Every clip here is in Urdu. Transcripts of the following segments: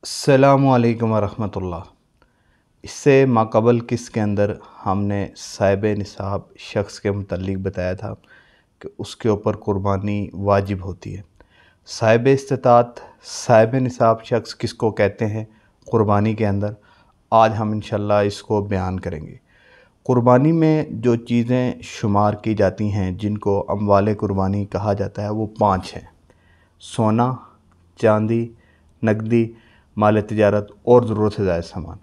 السلام علیکم ورحمۃ اللہ۔ اس سے ماقبل قسط کے اندر ہم نے صاحب نصاب شخص کے متعلق بتایا تھا کہ اس کے اوپر قربانی واجب ہوتی ہے۔ صاحب استطاعت صاحب نصاب شخص کس کو کہتے ہیں قربانی کے اندر، آج ہم انشاءاللہ اس کو بیان کریں گے۔ قربانی میں جو چیزیں شمار کی جاتی ہیں جن کو اموال قربانی کہا جاتا ہے وہ 5 ہیں: سونا، چاندی، نقدی، مال تجارت اور ضرورت سے زائد سامان۔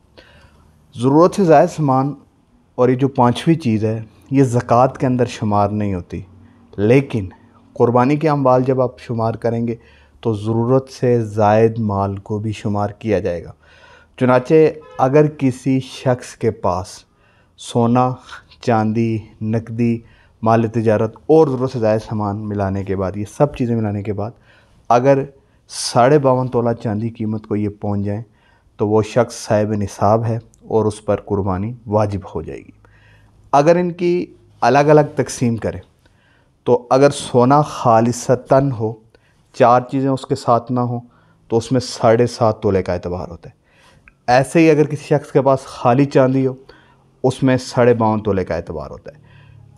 ضرورت سے زائد سامان اور یہ جو 5ویں چیز ہے یہ زکوٰۃ کے اندر شمار نہیں ہوتی، لیکن قربانی کے اموال جب آپ شمار کریں گے تو ضرورت سے زائد مال کو بھی شمار کیا جائے گا۔ چنانچہ اگر کسی شخص کے پاس سونا، چاندی، نقدی، مال تجارت اور ضرورت سے زائد سامان ملانے کے بعد، یہ سب چیزیں ملانے کے بعد اگر 52.5 تولہ چاندی قیمت کو یہ پہنچ جائیں تو وہ شخص صاحب نصاب ہے اور اس پر قربانی واجب ہو جائے گی۔ اگر ان کی الگ الگ تقسیم کریں تو اگر سونا خالصتاً ہو، 4 چیزیں اس کے ساتھ نہ ہوں تو اس میں 7.5 تولے کا اعتبار ہوتا ہے۔ ایسے ہی اگر کسی شخص کے پاس خالی چاندی ہو اس میں 52.5 تولے کا اعتبار ہوتا ہے۔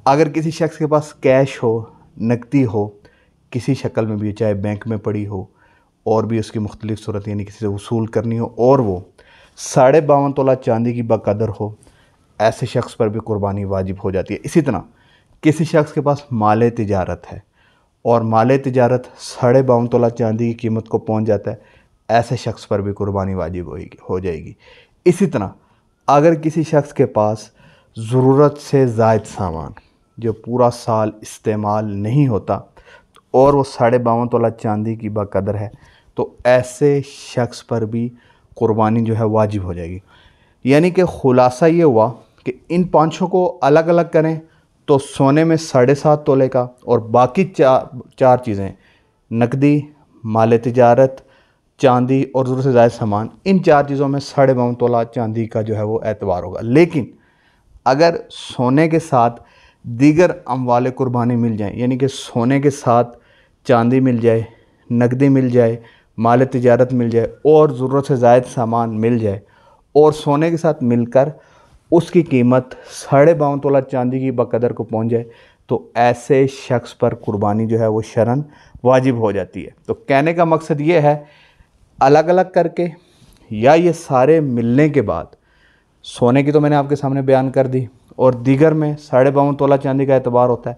اگر کسی شخص کے پاس کیش ہو، نقدی ہو کسی شکل میں بھی، چاہے بینک میں پڑی ہو اور بھی اس کی مختلف صورت یعنی کسی سے وصول کرنی ہو اور وہ 52.5 تولہ چاندی کی بقدر ہو، ایسے شخص پر بھی قربانی واجب ہو جاتی ہے۔ اسی طرح کسی شخص کے پاس مال تجارت ہے اور مال تجارت 52.5 تولہ چاندی کی قیمت کو پہنچ جاتا ہے، ایسے شخص پر بھی قربانی واجب ہو جائے گی۔ اسی طرح اگر کسی شخص کے پاس ضرورت سے زائد سامان جو پورا سال استعمال نہیں ہوتا اور وہ 52.5 تولہ چاندی کی بقدر ہے تو ایسے شخص پر بھی قربانی جو ہے واجب ہو جائے گی۔ یعنی کہ خلاصہ یہ ہوا کہ ان 5 کو الگ الگ کریں تو سونے میں 7.5 تولے کا اور باقی 4 چیزیں نقدی، مال تجارت، چاندی اور ضرورت سے زائد سامان، ان 4 چیزوں میں 52.5 تولہ چاندی کا جو ہے وہ اعتبار ہوگا۔ لیکن اگر سونے کے ساتھ دیگر اموال قربانی مل جائیں، یعنی کہ سونے کے ساتھ چاندی مل جائے، نقدی مل جائے، مال تجارت مل جائے اور ضرورت سے زائد سامان مل جائے اور سونے کے ساتھ مل کر اس کی قیمت 52.5 تولہ چاندی کی بقدر کو پہنچ جائے تو ایسے شخص پر قربانی جو ہے وہ شرعاً واجب ہو جاتی ہے۔ تو کہنے کا مقصد یہ ہے الگ الگ کر کے یا یہ سارے ملنے کے بعد، سونے کی تو میں نے آپ کے سامنے بیان کر دی اور دیگر میں 52.5 تولہ چاندی کا اعتبار ہوتا ہے،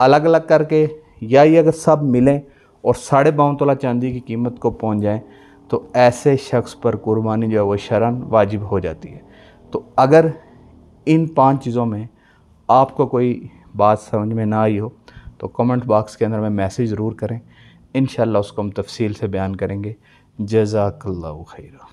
الگ الگ کر کے یا یہ اگر سب ملیں اور 52.5 تولہ چاندی کی قیمت کو پہنچ جائیں تو ایسے شخص پر قربانی جو ہے وہ شرعاً واجب ہو جاتی ہے۔ تو اگر ان 5 چیزوں میں آپ کو کوئی بات سمجھ میں نہ آئی ہو تو کمنٹ باکس کے اندر میں میسیج ضرور کریں، انشاءاللہ اس کو ہم تفصیل سے بیان کریں گے۔ جزاک اللہ خیرہ۔